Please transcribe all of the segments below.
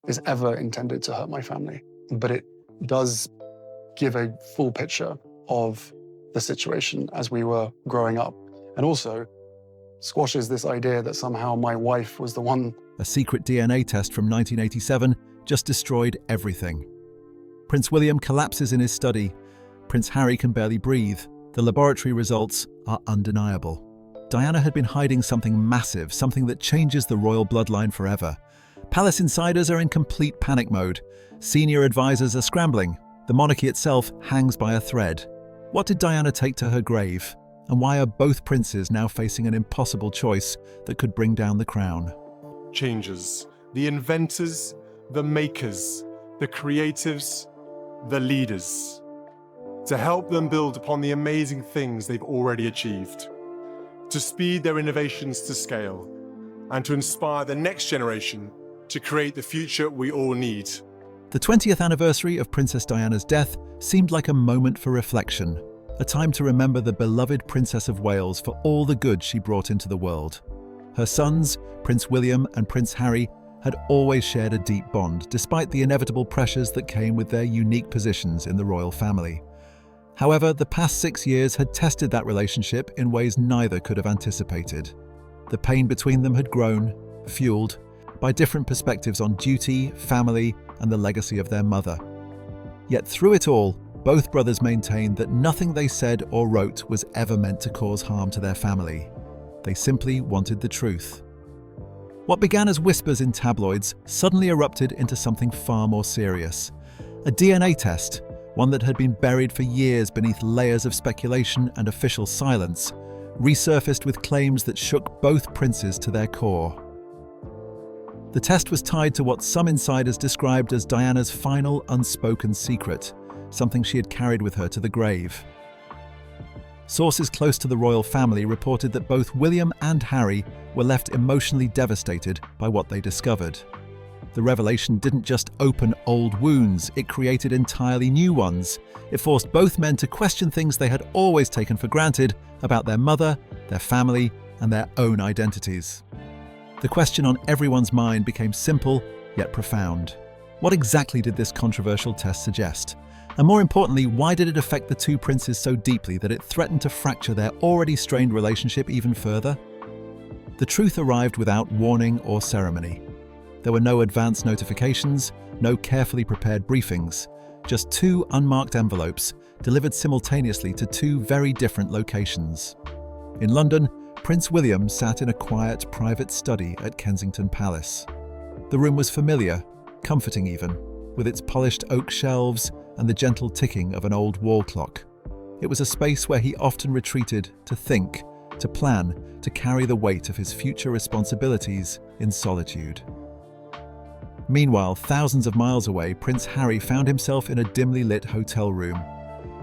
is ever intended to hurt my family, but it does give a full picture of the situation as we were growing up, and also squashes this idea that somehow my wife was the one. A secret DNA test from 1987 just destroyed everything. Prince William collapses in his study. Prince Harry can barely breathe. The laboratory results are undeniable. Diana had been hiding something massive, something that changes the royal bloodline forever. Palace insiders are in complete panic mode. Senior advisors are scrambling. The monarchy itself hangs by a thread. What did Diana take to her grave? And why are both princes now facing an impossible choice that could bring down the crown? Changes. The inventors, the makers, the creatives, the leaders. To help them build upon the amazing things they've already achieved. To speed their innovations to scale. And to inspire the next generation to create the future we all need. The 20th anniversary of Princess Diana's death seemed like a moment for reflection, a time to remember the beloved Princess of Wales for all the good she brought into the world. Her sons, Prince William and Prince Harry, had always shared a deep bond, despite the inevitable pressures that came with their unique positions in the royal family. However, the past 6 years had tested that relationship in ways neither could have anticipated. The pain between them had grown, fueled by different perspectives on duty, family, and the legacy of their mother. Yet through it all, both brothers maintained that nothing they said or wrote was ever meant to cause harm to their family. They simply wanted the truth. What began as whispers in tabloids suddenly erupted into something far more serious. A DNA test, one that had been buried for years beneath layers of speculation and official silence, resurfaced with claims that shook both princes to their core. The test was tied to what some insiders described as Diana's final unspoken secret, something she had carried with her to the grave. Sources close to the royal family reported that both William and Harry were left emotionally devastated by what they discovered. The revelation didn't just open old wounds, it created entirely new ones. It forced both men to question things they had always taken for granted about their mother, their family, and their own identities. The question on everyone's mind became simple, yet profound. What exactly did this controversial test suggest? And more importantly, why did it affect the two princes so deeply that it threatened to fracture their already strained relationship even further? The truth arrived without warning or ceremony. There were no advance notifications, no carefully prepared briefings, just 2 unmarked envelopes delivered simultaneously to 2 very different locations. In London, Prince William sat in a quiet, private study at Kensington Palace. The room was familiar, comforting even, with its polished oak shelves and the gentle ticking of an old wall clock. It was a space where he often retreated to think, to plan, to carry the weight of his future responsibilities in solitude. Meanwhile, thousands of miles away, Prince Harry found himself in a dimly lit hotel room.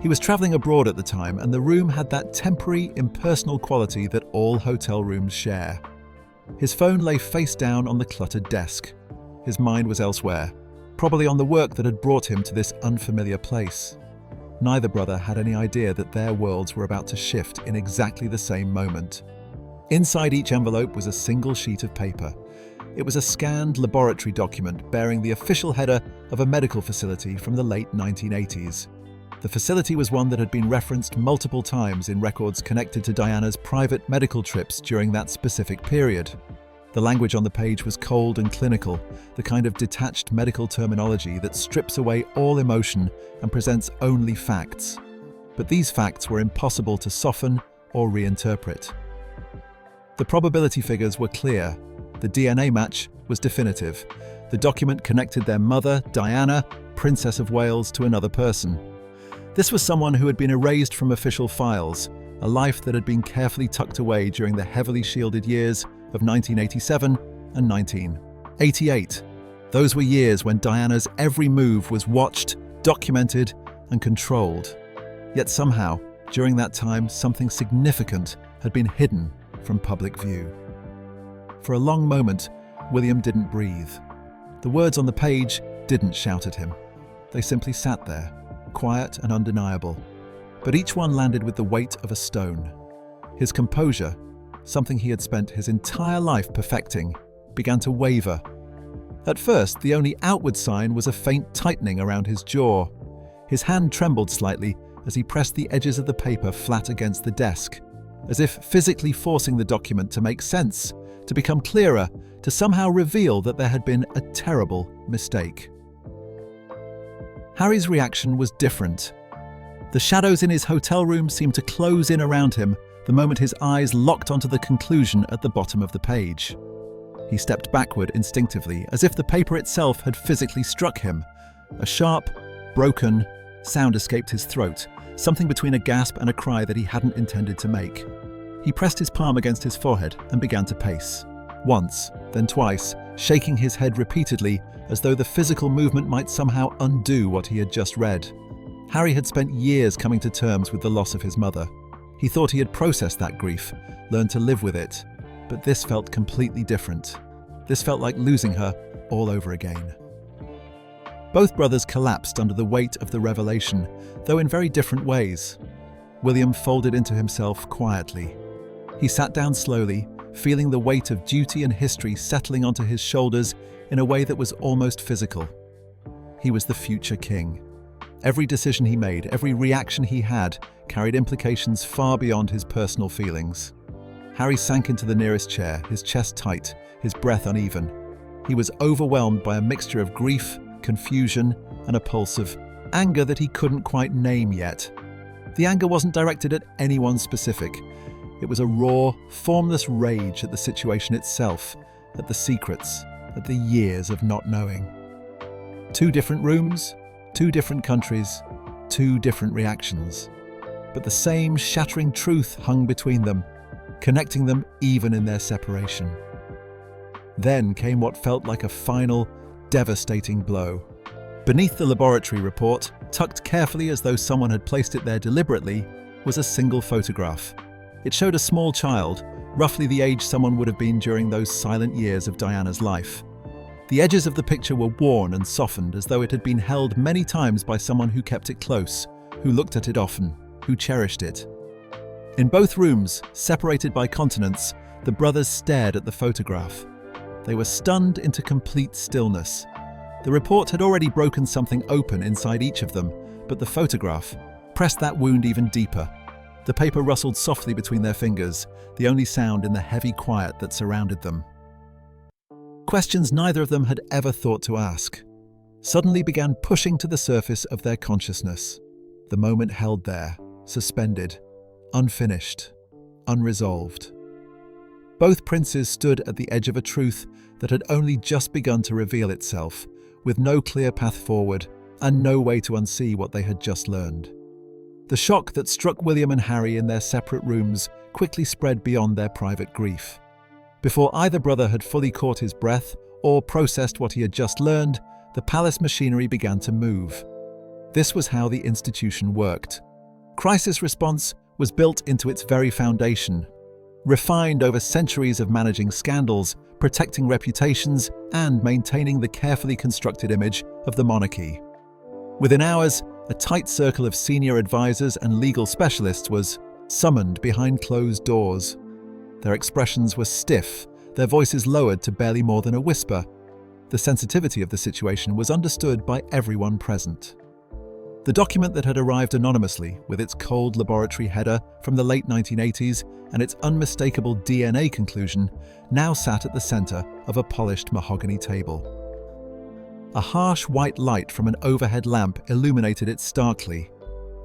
He was traveling abroad at the time, and the room had that temporary, impersonal quality that all hotel rooms share. His phone lay face down on the cluttered desk. His mind was elsewhere, probably on the work that had brought him to this unfamiliar place. Neither brother had any idea that their worlds were about to shift in exactly the same moment. Inside each envelope was a single sheet of paper. It was a scanned laboratory document bearing the official header of a medical facility from the late 1980s. The facility was one that had been referenced multiple times in records connected to Diana's private medical trips during that specific period. The language on the page was cold and clinical, the kind of detached medical terminology that strips away all emotion and presents only facts. But these facts were impossible to soften or reinterpret. The probability figures were clear. The DNA match was definitive. The document connected their mother, Diana, Princess of Wales, to another person. This was someone who had been erased from official files, a life that had been carefully tucked away during the heavily shielded years of 1987 and 1988. Those were years when Diana's every move was watched, documented, and controlled. Yet somehow, during that time, something significant had been hidden from public view. For a long moment, William didn't breathe. The words on the page didn't shout at him. They simply sat there, quiet and undeniable. But each one landed with the weight of a stone. His composure, something he had spent his entire life perfecting, began to waver. At first, the only outward sign was a faint tightening around his jaw. His hand trembled slightly as he pressed the edges of the paper flat against the desk, as if physically forcing the document to make sense, to become clearer, to somehow reveal that there had been a terrible mistake. Harry's reaction was different. The shadows in his hotel room seemed to close in around him the moment his eyes locked onto the conclusion at the bottom of the page. He stepped backward instinctively, as if the paper itself had physically struck him. A sharp, broken sound escaped his throat, something between a gasp and a cry that he hadn't intended to make. He pressed his palm against his forehead and began to pace. Once, then twice, shaking his head repeatedly as though the physical movement might somehow undo what he had just read. Harry had spent years coming to terms with the loss of his mother. He thought he had processed that grief, learned to live with it, but this felt completely different. This felt like losing her all over again. Both brothers collapsed under the weight of the revelation, though in very different ways. William folded into himself quietly. He sat down slowly, feeling the weight of duty and history settling onto his shoulders in a way that was almost physical. He was the future king. Every decision he made, every reaction he had, carried implications far beyond his personal feelings. Harry sank into the nearest chair, his chest tight, his breath uneven. He was overwhelmed by a mixture of grief, confusion, and a pulse of anger that he couldn't quite name yet. The anger wasn't directed at anyone specific. It was a raw, formless rage at the situation itself, at the secrets, at the years of not knowing. 2 different rooms, 2 different countries, 2 different reactions. But the same shattering truth hung between them, connecting them even in their separation. Then came what felt like a final, devastating blow. Beneath the laboratory report, tucked carefully as though someone had placed it there deliberately, was a single photograph. It showed a small child, roughly the age someone would have been during those silent years of Diana's life. The edges of the picture were worn and softened as though it had been held many times by someone who kept it close, who looked at it often, who cherished it. In both rooms, separated by continents, the brothers stared at the photograph. They were stunned into complete stillness. The report had already broken something open inside each of them, but the photograph pressed that wound even deeper. The paper rustled softly between their fingers, the only sound in the heavy quiet that surrounded them. Questions neither of them had ever thought to ask suddenly began pushing to the surface of their consciousness. The moment held there, suspended, unfinished, unresolved. Both princes stood at the edge of a truth that had only just begun to reveal itself, with no clear path forward and no way to unsee what they had just learned. The shock that struck William and Harry in their separate rooms quickly spread beyond their private grief. Before either brother had fully caught his breath or processed what he had just learned, the palace machinery began to move. This was how the institution worked. Crisis response was built into its very foundation, refined over centuries of managing scandals, protecting reputations, and maintaining the carefully constructed image of the monarchy. Within hours, a tight circle of senior advisors and legal specialists was summoned behind closed doors. Their expressions were stiff, their voices lowered to barely more than a whisper. The sensitivity of the situation was understood by everyone present. The document that had arrived anonymously, with its cold laboratory header from the late 1980s and its unmistakable DNA conclusion, now sat at the center of a polished mahogany table. A harsh white light from an overhead lamp illuminated it starkly.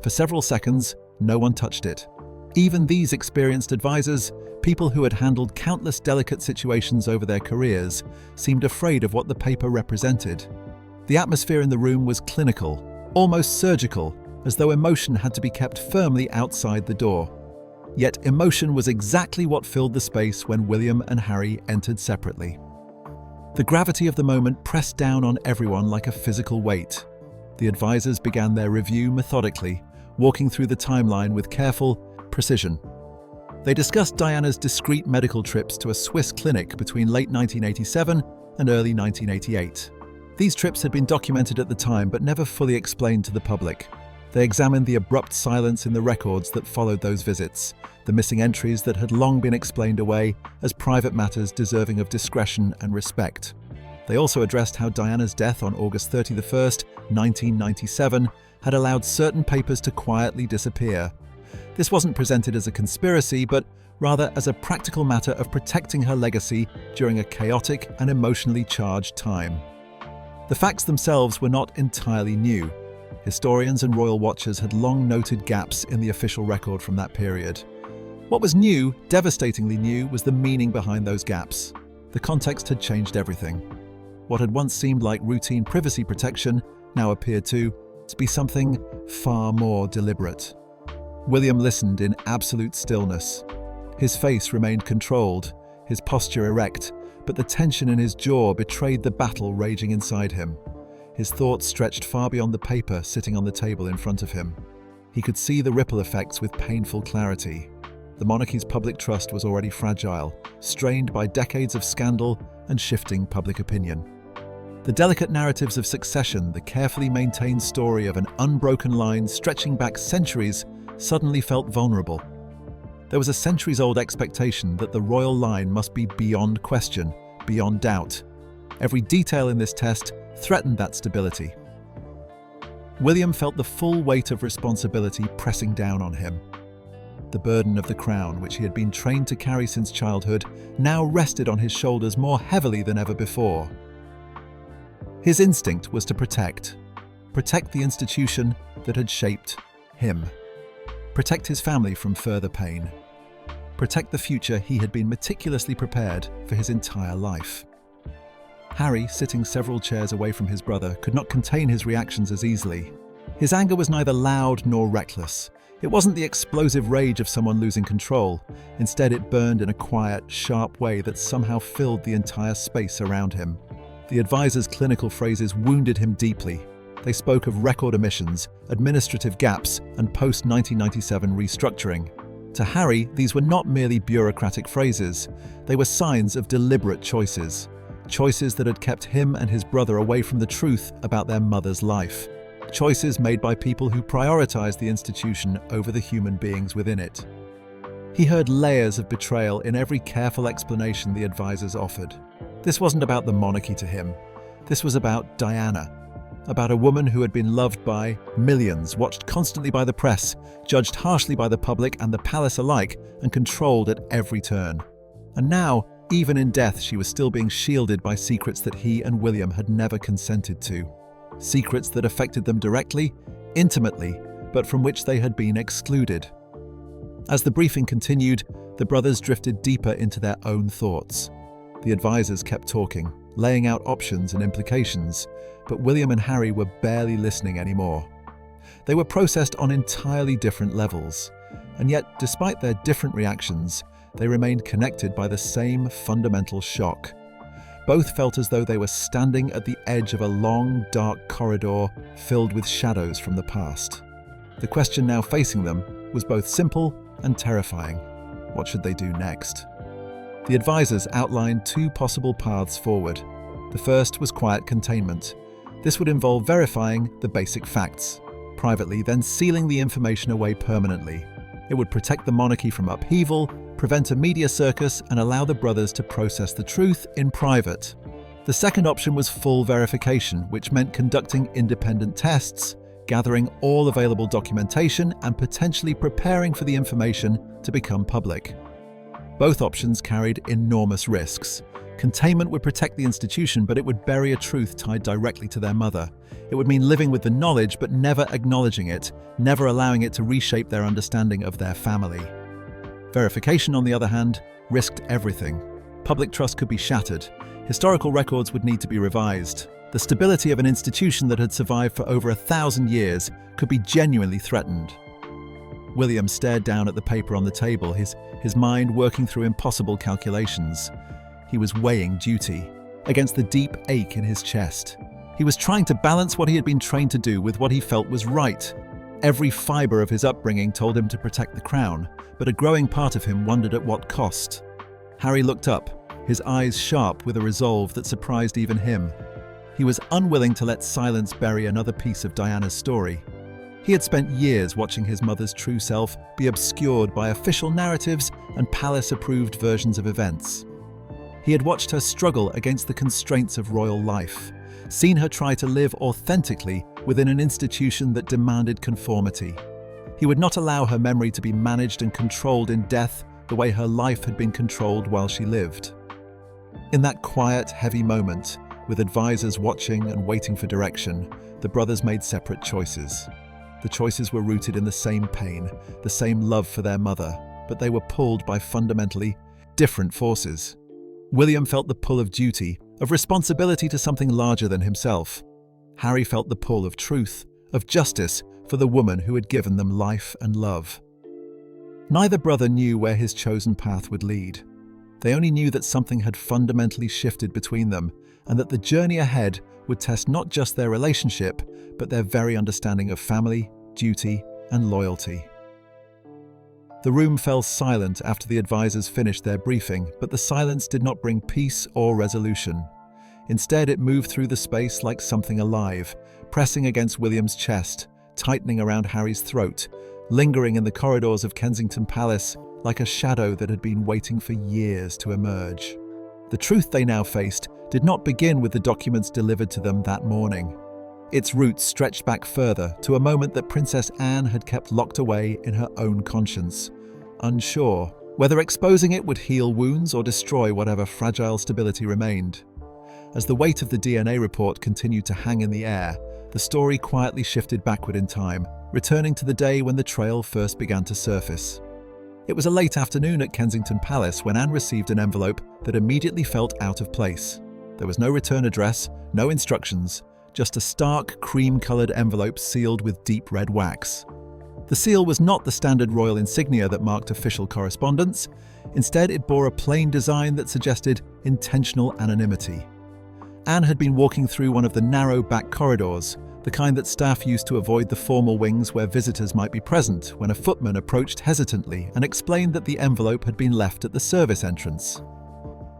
For several seconds, no one touched it. Even these experienced advisors, people who had handled countless delicate situations over their careers, seemed afraid of what the paper represented. The atmosphere in the room was clinical, almost surgical, as though emotion had to be kept firmly outside the door. Yet emotion was exactly what filled the space when William and Harry entered separately. The gravity of the moment pressed down on everyone like a physical weight. The advisors began their review methodically, walking through the timeline with careful precision. They discussed Diana's discreet medical trips to a Swiss clinic between late 1987 and early 1988. These trips had been documented at the time but never fully explained to the public. They examined the abrupt silence in the records that followed those visits, the missing entries that had long been explained away as private matters deserving of discretion and respect. They also addressed how Diana's death on August 31st, 1997, had allowed certain papers to quietly disappear. This wasn't presented as a conspiracy, but rather as a practical matter of protecting her legacy during a chaotic and emotionally charged time. The facts themselves were not entirely new. Historians and royal watchers had long noted gaps in the official record from that period. What was new, devastatingly new, was the meaning behind those gaps. The context had changed everything. What had once seemed like routine privacy protection now appeared to be something far more deliberate. William listened in absolute stillness. His face remained controlled, his posture erect, but the tension in his jaw betrayed the battle raging inside him. His thoughts stretched far beyond the paper sitting on the table in front of him. He could see the ripple effects with painful clarity. The monarchy's public trust was already fragile, strained by decades of scandal and shifting public opinion. The delicate narratives of succession, the carefully maintained story of an unbroken line stretching back centuries, suddenly felt vulnerable. There was a centuries-old expectation that the royal line must be beyond question, beyond doubt. Every detail in this test threatened that stability. William felt the full weight of responsibility pressing down on him. The burden of the crown, which he had been trained to carry since childhood, now rested on his shoulders more heavily than ever before. His instinct was to protect the institution that had shaped him. Protect his family from further pain. Protect the future he had been meticulously prepared for his entire life. Harry, sitting several chairs away from his brother, could not contain his reactions as easily. His anger was neither loud nor reckless. It wasn't the explosive rage of someone losing control. Instead, it burned in a quiet, sharp way that somehow filled the entire space around him. The advisor's clinical phrases wounded him deeply. They spoke of record omissions, administrative gaps, and post-1997 restructuring. To Harry, these were not merely bureaucratic phrases. They were signs of deliberate choices. Choices that had kept him and his brother away from the truth about their mother's life. Choices made by people who prioritized the institution over the human beings within it. He heard layers of betrayal in every careful explanation the advisors offered. This wasn't about the monarchy to him. This was about Diana. About a woman who had been loved by millions, watched constantly by the press, judged harshly by the public and the palace alike, and controlled at every turn. And now, even in death, she was still being shielded by secrets that he and William had never consented to. Secrets that affected them directly, intimately, but from which they had been excluded. As the briefing continued, the brothers drifted deeper into their own thoughts. The advisors kept talking, laying out options and implications, but William and Harry were barely listening anymore. They were processed on entirely different levels, and yet, despite their different reactions, they remained connected by the same fundamental shock. Both felt as though they were standing at the edge of a long, dark corridor filled with shadows from the past. The question now facing them was both simple and terrifying. What should they do next? The advisors outlined two possible paths forward. The first was quiet containment. This would involve verifying the basic facts, privately, then sealing the information away permanently. It would protect the monarchy from upheaval, prevent a media circus, and allow the brothers to process the truth in private. The second option was full verification, which meant conducting independent tests, gathering all available documentation, and potentially preparing for the information to become public. Both options carried enormous risks. Containment would protect the institution, but it would bury a truth tied directly to their mother. It would mean living with the knowledge, but never acknowledging it, never allowing it to reshape their understanding of their family. Verification, on the other hand, risked everything. Public trust could be shattered. Historical records would need to be revised. The stability of an institution that had survived for over 1,000 years could be genuinely threatened. William stared down at the paper on the table, his mind working through impossible calculations. He was weighing duty against the deep ache in his chest. He was trying to balance what he had been trained to do with what he felt was right. Every fiber of his upbringing told him to protect the crown, but a growing part of him wondered at what cost. Harry looked up, his eyes sharp with a resolve that surprised even him. He was unwilling to let silence bury another piece of Diana's story. He had spent years watching his mother's true self be obscured by official narratives and palace-approved versions of events. He had watched her struggle against the constraints of royal life, seen her try to live authentically within an institution that demanded conformity. He would not allow her memory to be managed and controlled in death the way her life had been controlled while she lived. In that quiet, heavy moment, with advisors watching and waiting for direction, the brothers made separate choices. The choices were rooted in the same pain, the same love for their mother, but they were pulled by fundamentally different forces. William felt the pull of duty, of responsibility to something larger than himself. Harry felt the pull of truth, of justice for the woman who had given them life and love. Neither brother knew where his chosen path would lead. They only knew that something had fundamentally shifted between them, and that the journey ahead would test not just their relationship, but their very understanding of family, duty, and loyalty. The room fell silent after the advisors finished their briefing, but the silence did not bring peace or resolution. Instead, it moved through the space like something alive, pressing against William's chest, tightening around Harry's throat, lingering in the corridors of Kensington Palace like a shadow that had been waiting for years to emerge. The truth they now faced did not begin with the documents delivered to them that morning. Its roots stretched back further to a moment that Princess Anne had kept locked away in her own conscience, unsure whether exposing it would heal wounds or destroy whatever fragile stability remained. As the weight of the DNA report continued to hang in the air, the story quietly shifted backward in time, returning to the day when the trail first began to surface. It was a late afternoon at Kensington Palace when Anne received an envelope that immediately felt out of place. There was no return address, no instructions, just a stark cream-coloured envelope sealed with deep red wax. The seal was not the standard royal insignia that marked official correspondence. Instead, it bore a plain design that suggested intentional anonymity. Anne had been walking through one of the narrow back corridors, the kind that staff used to avoid the formal wings where visitors might be present, when a footman approached hesitantly and explained that the envelope had been left at the service entrance.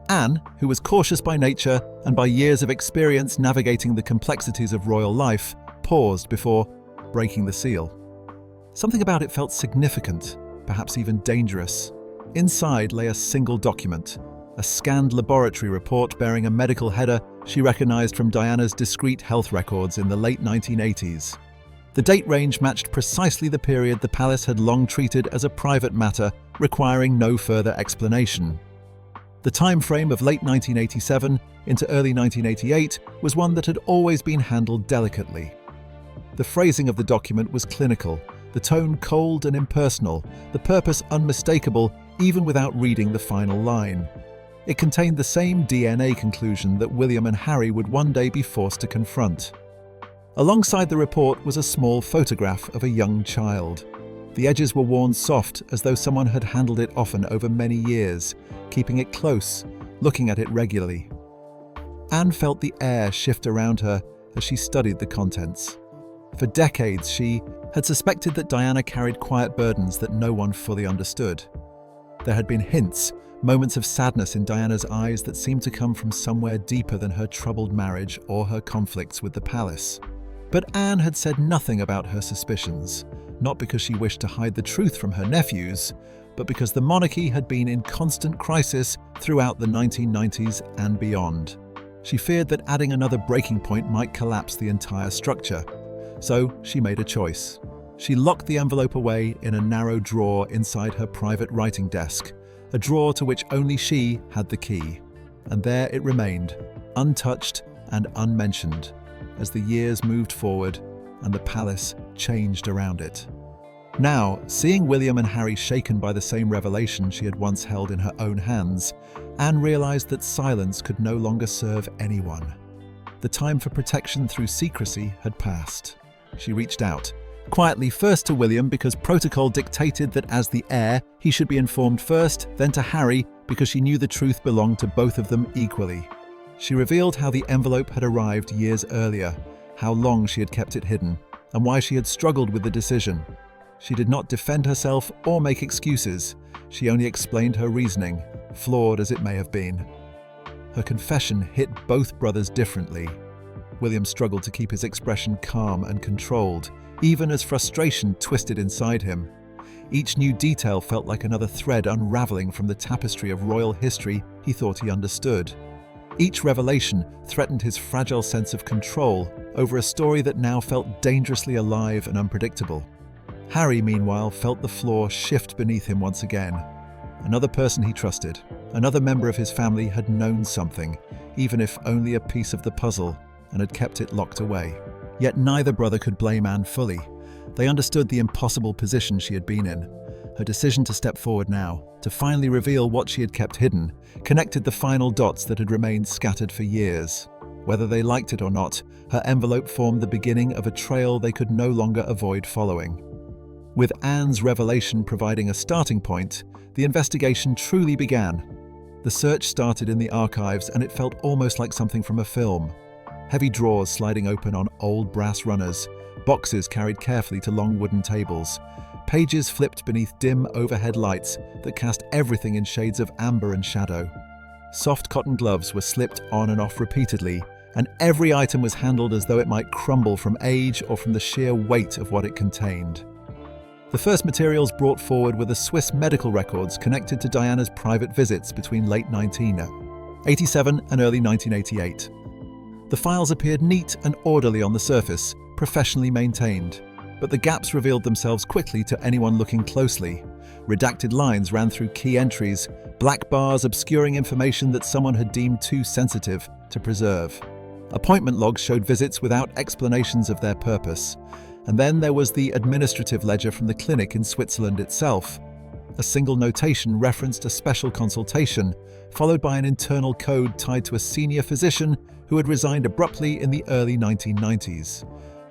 Anne, who was cautious by nature and by years of experience navigating the complexities of royal life, paused before breaking the seal. Something about it felt significant, perhaps even dangerous. Inside lay a single document, a scanned laboratory report bearing a medical header she recognized from Diana's discreet health records in the late 1980s. The date range matched precisely the period the palace had long treated as a private matter, requiring no further explanation. The time frame of late 1987 into early 1988 was one that had always been handled delicately. The phrasing of the document was clinical, the tone cold and impersonal, the purpose unmistakable even without reading the final line. It contained the same DNA conclusion that William and Harry would one day be forced to confront. Alongside the report was a small photograph of a young child. The edges were worn soft, as though someone had handled it often over many years, keeping it close, looking at it regularly. Anne felt the air shift around her as she studied the contents. For decades, she had suspected that Diana carried quiet burdens that no one fully understood. There had been hints, moments of sadness in Diana's eyes that seemed to come from somewhere deeper than her troubled marriage or her conflicts with the palace. But Anne had said nothing about her suspicions, not because she wished to hide the truth from her nephews, but because the monarchy had been in constant crisis throughout the 1990s and beyond. She feared that adding another breaking point might collapse the entire structure. So she made a choice. She locked the envelope away in a narrow drawer inside her private writing desk, a drawer to which only she had the key. And there it remained, untouched and unmentioned, as the years moved forward and the palace changed around it. Now, seeing William and Harry shaken by the same revelation she had once held in her own hands, Anne realized that silence could no longer serve anyone. The time for protection through secrecy had passed. She reached out, quietly first to William because protocol dictated that as the heir, he should be informed first, then to Harry because she knew the truth belonged to both of them equally. She revealed how the envelope had arrived years earlier, how long she had kept it hidden, and why she had struggled with the decision. She did not defend herself or make excuses. She only explained her reasoning, flawed as it may have been. Her confession hit both brothers differently. William struggled to keep his expression calm and controlled, even as frustration twisted inside him. Each new detail felt like another thread unraveling from the tapestry of royal history he thought he understood. Each revelation threatened his fragile sense of control over a story that now felt dangerously alive and unpredictable. Harry, meanwhile, felt the floor shift beneath him once again. Another person he trusted, another member of his family had known something, even if only a piece of the puzzle, and had kept it locked away. Yet neither brother could blame Anne fully. They understood the impossible position she had been in. Her decision to step forward now, to finally reveal what she had kept hidden, connected the final dots that had remained scattered for years. Whether they liked it or not, her envelope formed the beginning of a trail they could no longer avoid following. With Anne's revelation providing a starting point, the investigation truly began. The search started in the archives, and it felt almost like something from a film. Heavy drawers sliding open on old brass runners, boxes carried carefully to long wooden tables, pages flipped beneath dim overhead lights that cast everything in shades of amber and shadow. Soft cotton gloves were slipped on and off repeatedly, and every item was handled as though it might crumble from age or from the sheer weight of what it contained. The first materials brought forward were the Swiss medical records connected to Diana's private visits between late 1987 and early 1988. The files appeared neat and orderly on the surface, professionally maintained, but the gaps revealed themselves quickly to anyone looking closely. Redacted lines ran through key entries, black bars obscuring information that someone had deemed too sensitive to preserve. Appointment logs showed visits without explanations of their purpose. And then there was the administrative ledger from the clinic in Switzerland itself. A single notation referenced a special consultation, followed by an internal code tied to a senior physician who had resigned abruptly in the early 1990s.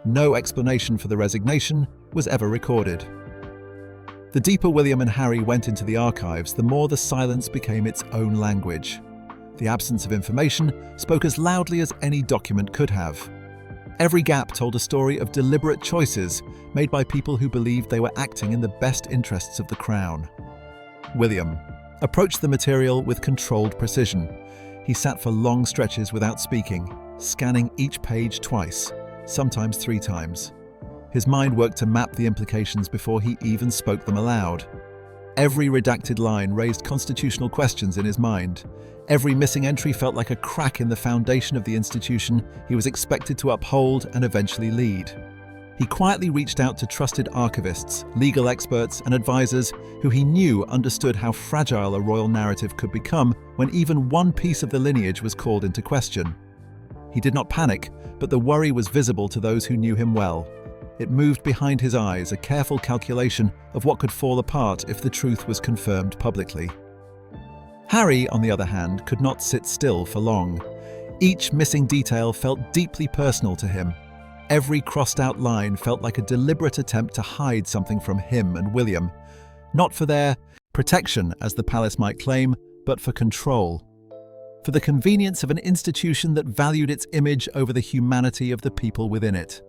No explanation for the resignation was ever recorded. The deeper William and Harry went into the archives, the more the silence became its own language. The absence of information spoke as loudly as any document could have. Every gap told a story of deliberate choices made by people who believed they were acting in the best interests of the crown. William approached the material with controlled precision. He sat for long stretches without speaking, scanning each page twice, sometimes 3 times. His mind worked to map the implications before he even spoke them aloud. Every redacted line raised constitutional questions in his mind. Every missing entry felt like a crack in the foundation of the institution he was expected to uphold and eventually lead. He quietly reached out to trusted archivists, legal experts, and advisors who he knew understood how fragile a royal narrative could become when even one piece of the lineage was called into question. He did not panic, but the worry was visible to those who knew him well. It moved behind his eyes, a careful calculation of what could fall apart if the truth was confirmed publicly. Harry, on the other hand, could not sit still for long. Each missing detail felt deeply personal to him. Every crossed-out line felt like a deliberate attempt to hide something from him and William, not for their protection, as the palace might claim, but for control. For the convenience of an institution that valued its image over the humanity of the people within it.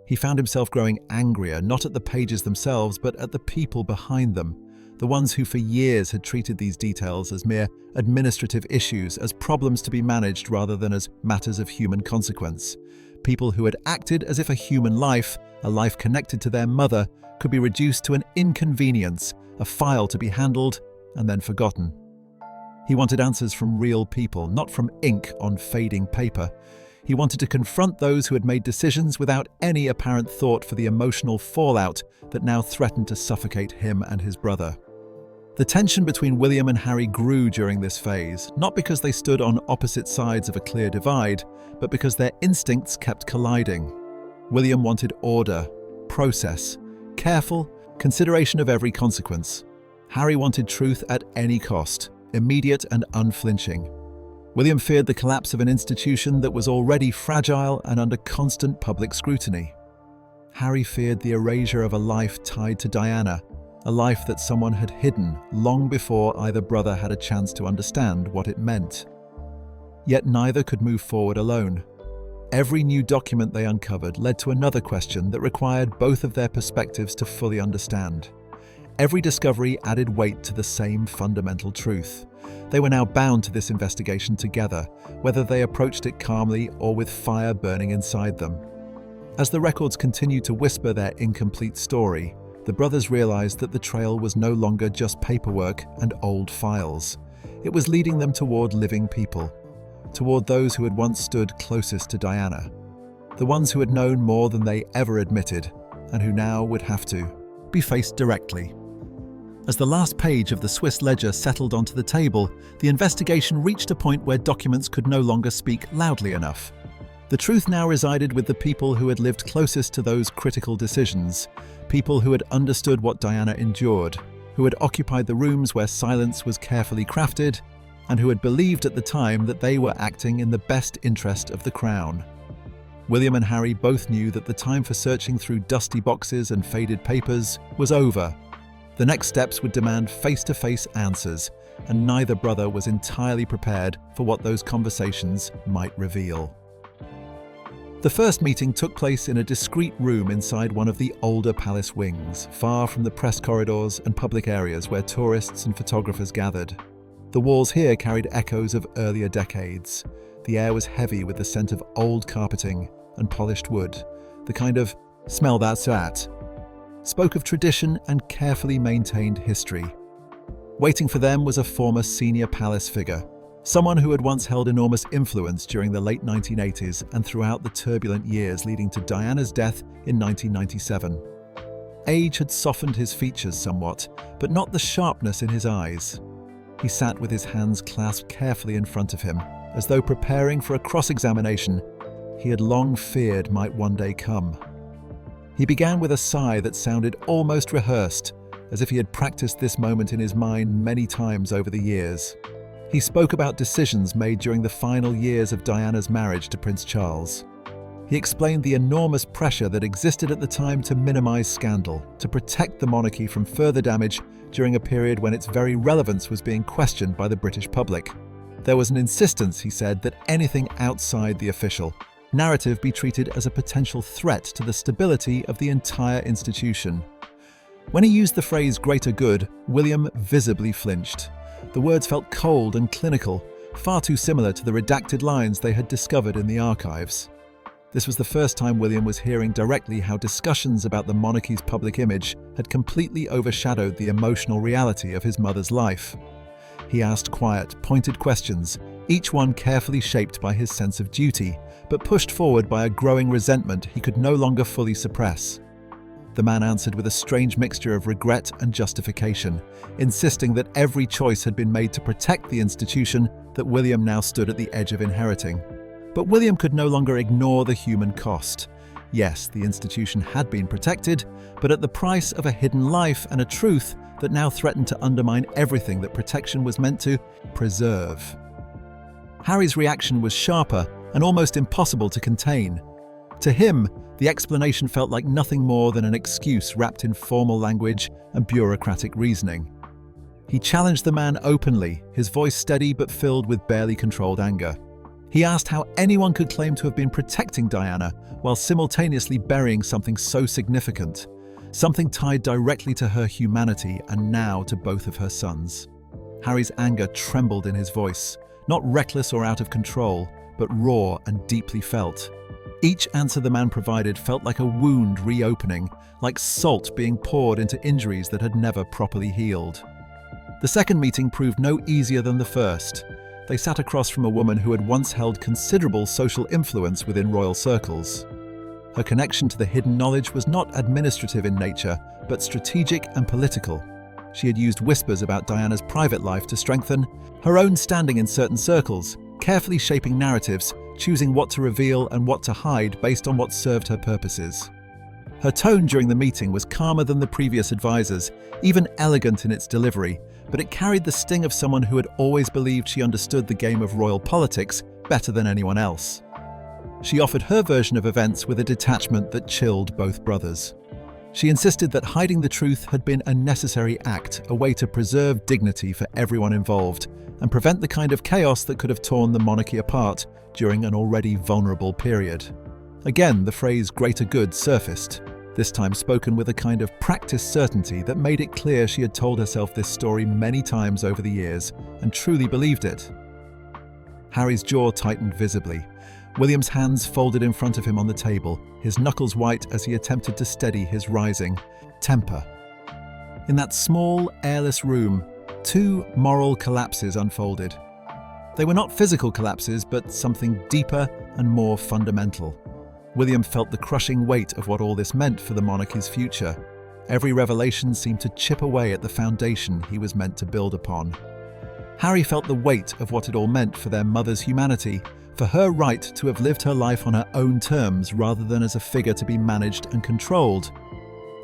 He found himself growing angrier, not at the pages themselves, but at the people behind them. The ones who for years had treated these details as mere administrative issues, as problems to be managed rather than as matters of human consequence. People who had acted as if a human life, a life connected to their mother, could be reduced to an inconvenience, a file to be handled and then forgotten. He wanted answers from real people, not from ink on fading paper. He wanted to confront those who had made decisions without any apparent thought for the emotional fallout that now threatened to suffocate him and his brother. The tension between William and Harry grew during this phase, not because they stood on opposite sides of a clear divide, but because their instincts kept colliding. William wanted order, process, careful consideration of every consequence. Harry wanted truth at any cost, immediate and unflinching. William feared the collapse of an institution that was already fragile and under constant public scrutiny. Harry feared the erasure of a life tied to Diana, a life that someone had hidden long before either brother had a chance to understand what it meant. Yet neither could move forward alone. Every new document they uncovered led to another question that required both of their perspectives to fully understand. Every discovery added weight to the same fundamental truth. They were now bound to this investigation together, whether they approached it calmly or with fire burning inside them. As the records continued to whisper their incomplete story, the brothers realized that the trail was no longer just paperwork and old files. It was leading them toward living people, toward those who had once stood closest to Diana, the ones who had known more than they ever admitted, and who now would have to be faced directly. As the last page of the Swiss ledger settled onto the table, the investigation reached a point where documents could no longer speak loudly enough. The truth now resided with the people who had lived closest to those critical decisions, people who had understood what Diana endured, who had occupied the rooms where silence was carefully crafted, and who had believed at the time that they were acting in the best interest of the crown. William and Harry both knew that the time for searching through dusty boxes and faded papers was over. The next steps would demand face-to-face answers, and neither brother was entirely prepared for what those conversations might reveal. The first meeting took place in a discreet room inside one of the older palace wings, far from the press corridors and public areas where tourists and photographers gathered. The walls here carried echoes of earlier decades. The air was heavy with the scent of old carpeting and polished wood, the kind of "smell that's that" spoke of tradition and carefully maintained history. Waiting for them was a former senior palace figure, someone who had once held enormous influence during the late 1980s and throughout the turbulent years leading to Diana's death in 1997. Age had softened his features somewhat, but not the sharpness in his eyes. He sat with his hands clasped carefully in front of him, as though preparing for a cross-examination he had long feared might one day come. He began with a sigh that sounded almost rehearsed, as if he had practiced this moment in his mind many times over the years. He spoke about decisions made during the final years of Diana's marriage to Prince Charles. He explained the enormous pressure that existed at the time to minimize scandal, to protect the monarchy from further damage during a period when its very relevance was being questioned by the British public. There was an insistence, he said, that anything outside the official narrative be treated as a potential threat to the stability of the entire institution. When he used the phrase "greater good," William visibly flinched. The words felt cold and clinical, far too similar to the redacted lines they had discovered in the archives. This was the first time William was hearing directly how discussions about the monarchy's public image had completely overshadowed the emotional reality of his mother's life. He asked quiet, pointed questions, each one carefully shaped by his sense of duty, but pushed forward by a growing resentment he could no longer fully suppress. The man answered with a strange mixture of regret and justification, insisting that every choice had been made to protect the institution that William now stood at the edge of inheriting. But William could no longer ignore the human cost. Yes, the institution had been protected, but at the price of a hidden life and a truth that now threatened to undermine everything that protection was meant to preserve. Harry's reaction was sharper and almost impossible to contain. To him, the explanation felt like nothing more than an excuse wrapped in formal language and bureaucratic reasoning. He challenged the man openly, his voice steady but filled with barely controlled anger. He asked how anyone could claim to have been protecting Diana while simultaneously burying something so significant, something tied directly to her humanity and now to both of her sons. Harry's anger trembled in his voice, not reckless or out of control, but raw and deeply felt. Each answer the man provided felt like a wound reopening, like salt being poured into injuries that had never properly healed. The second meeting proved no easier than the first. They sat across from a woman who had once held considerable social influence within royal circles. Her connection to the hidden knowledge was not administrative in nature, but strategic and political. She had used whispers about Diana's private life to strengthen her own standing in certain circles, carefully shaping narratives, choosing what to reveal and what to hide based on what served her purposes. Her tone during the meeting was calmer than the previous advisors, even elegant in its delivery, but it carried the sting of someone who had always believed she understood the game of royal politics better than anyone else. She offered her version of events with a detachment that chilled both brothers. She insisted that hiding the truth had been a necessary act, a way to preserve dignity for everyone involved, and prevent the kind of chaos that could have torn the monarchy apart during an already vulnerable period. Again, the phrase "greater good" surfaced, this time spoken with a kind of practiced certainty that made it clear she had told herself this story many times over the years and truly believed it. Harry's jaw tightened visibly. William's hands folded in front of him on the table, his knuckles white as he attempted to steady his rising temper. In that small, airless room, two moral collapses unfolded. They were not physical collapses, but something deeper and more fundamental. William felt the crushing weight of what all this meant for the monarchy's future. Every revelation seemed to chip away at the foundation he was meant to build upon. Harry felt the weight of what it all meant for their mother's humanity, for her right to have lived her life on her own terms rather than as a figure to be managed and controlled.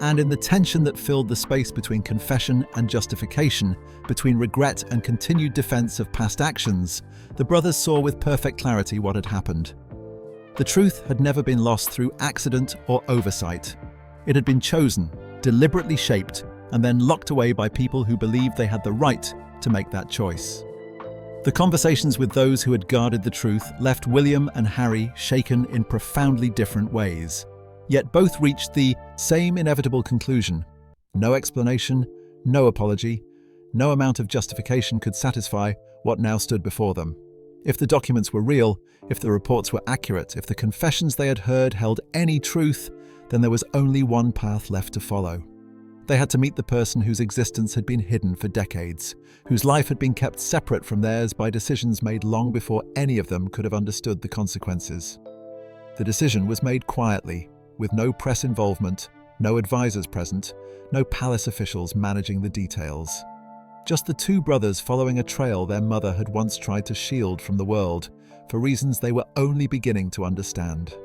And in the tension that filled the space between confession and justification, between regret and continued defense of past actions, the brothers saw with perfect clarity what had happened. The truth had never been lost through accident or oversight. It had been chosen, deliberately shaped, and then locked away by people who believed they had the right to make that choice. The conversations with those who had guarded the truth left William and Harry shaken in profoundly different ways. Yet both reached the same inevitable conclusion. No explanation, no apology, no amount of justification could satisfy what now stood before them. If the documents were real, if the reports were accurate, if the confessions they had heard held any truth, then there was only one path left to follow. They had to meet the person whose existence had been hidden for decades, whose life had been kept separate from theirs by decisions made long before any of them could have understood the consequences. The decision was made quietly, with no press involvement, no advisors present, no palace officials managing the details. Just the two brothers following a trail their mother had once tried to shield from the world, for reasons they were only beginning to understand.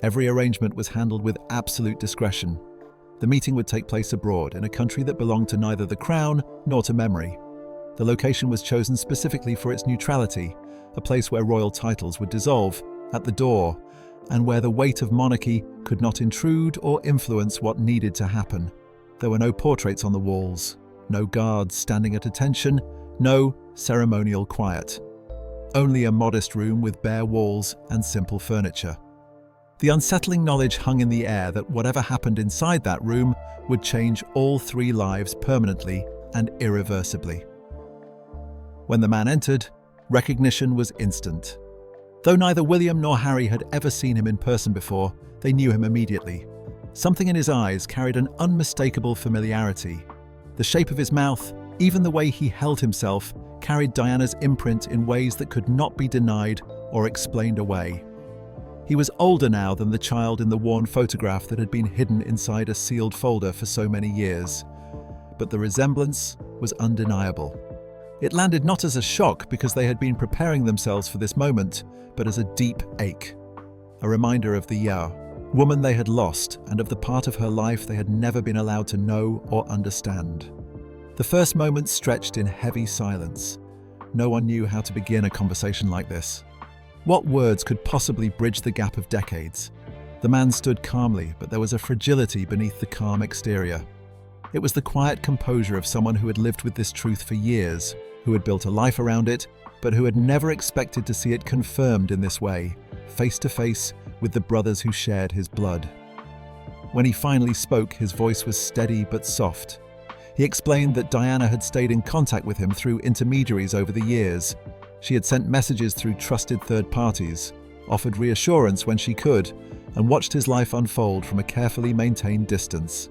Every arrangement was handled with absolute discretion. The meeting would take place abroad, in a country that belonged to neither the crown nor to memory. The location was chosen specifically for its neutrality, a place where royal titles would dissolve, at the door, and where the weight of monarchy could not intrude or influence what needed to happen. There were no portraits on the walls, no guards standing at attention, no ceremonial quiet. Only a modest room with bare walls and simple furniture. The unsettling knowledge hung in the air that whatever happened inside that room would change all three lives permanently and irreversibly. When the man entered, recognition was instant. Though neither William nor Harry had ever seen him in person before, they knew him immediately. Something in his eyes carried an unmistakable familiarity. The shape of his mouth, even the way he held himself, carried Diana's imprint in ways that could not be denied or explained away. He was older now than the child in the worn photograph that had been hidden inside a sealed folder for so many years. But the resemblance was undeniable. It landed not as a shock because they had been preparing themselves for this moment, but as a deep ache. A reminder of the woman they had lost and of the part of her life they had never been allowed to know or understand. The first moment stretched in heavy silence. No one knew how to begin a conversation like this. What words could possibly bridge the gap of decades? The man stood calmly, but there was a fragility beneath the calm exterior. It was the quiet composure of someone who had lived with this truth for years, who had built a life around it, but who had never expected to see it confirmed in this way, face to face with the brothers who shared his blood. When he finally spoke, his voice was steady but soft. He explained that Diana had stayed in contact with him through intermediaries over the years. She had sent messages through trusted third parties, offered reassurance when she could, and watched his life unfold from a carefully maintained distance.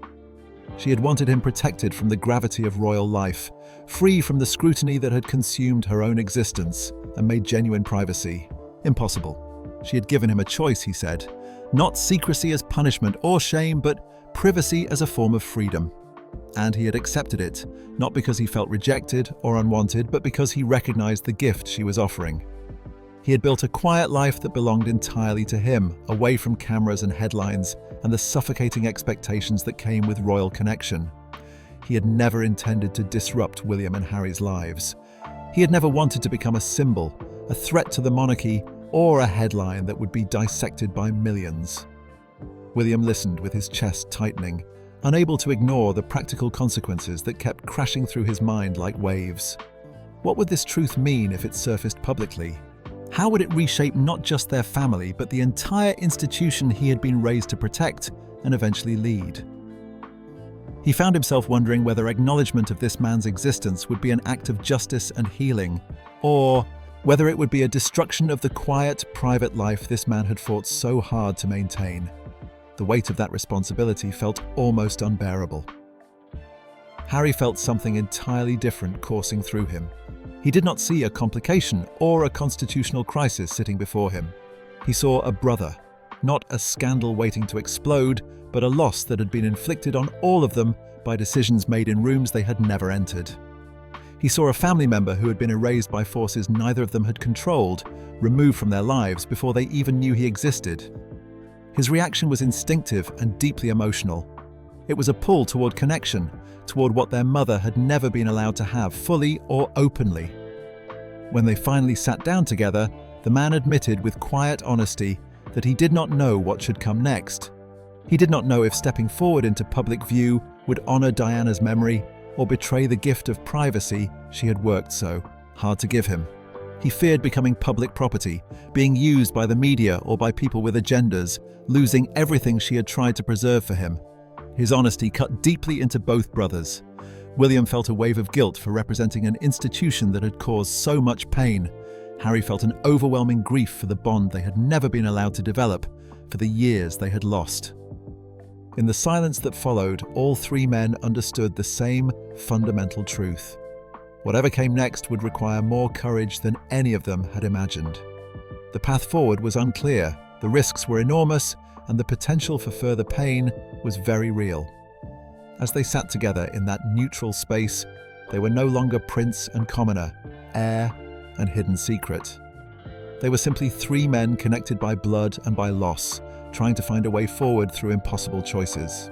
She had wanted him protected from the gravity of royal life, free from the scrutiny that had consumed her own existence and made genuine privacy impossible. She had given him a choice, he said, not secrecy as punishment or shame, but privacy as a form of freedom. And he had accepted it, not because he felt rejected or unwanted, but because he recognized the gift she was offering. He had built a quiet life that belonged entirely to him, away from cameras and headlines and the suffocating expectations that came with royal connection. He had never intended to disrupt William and Harry's lives. He had never wanted to become a symbol, a threat to the monarchy, or a headline that would be dissected by millions. William listened with his chest tightening, unable to ignore the practical consequences that kept crashing through his mind like waves. What would this truth mean if it surfaced publicly? How would it reshape not just their family, but the entire institution he had been raised to protect and eventually lead? He found himself wondering whether acknowledgement of this man's existence would be an act of justice and healing, or whether it would be a destruction of the quiet, private life this man had fought so hard to maintain. The weight of that responsibility felt almost unbearable. Harry felt something entirely different coursing through him. He did not see a complication or a constitutional crisis sitting before him. He saw a brother, not a scandal waiting to explode, but a loss that had been inflicted on all of them by decisions made in rooms they had never entered. He saw a family member who had been erased by forces neither of them had controlled, removed from their lives before they even knew he existed. His reaction was instinctive and deeply emotional. It was a pull toward connection, toward what their mother had never been allowed to have, fully or openly. When they finally sat down together, the man admitted with quiet honesty that he did not know what should come next. He did not know if stepping forward into public view would honor Diana's memory or betray the gift of privacy she had worked so hard to give him. He feared becoming public property, being used by the media or by people with agendas, losing everything she had tried to preserve for him. His honesty cut deeply into both brothers. William felt a wave of guilt for representing an institution that had caused so much pain. Harry felt an overwhelming grief for the bond they had never been allowed to develop, for the years they had lost. In the silence that followed, all three men understood the same fundamental truth. Whatever came next would require more courage than any of them had imagined. The path forward was unclear, the risks were enormous, and the potential for further pain was very real. As they sat together in that neutral space, they were no longer prince and commoner, heir and hidden secret. They were simply three men connected by blood and by loss, trying to find a way forward through impossible choices.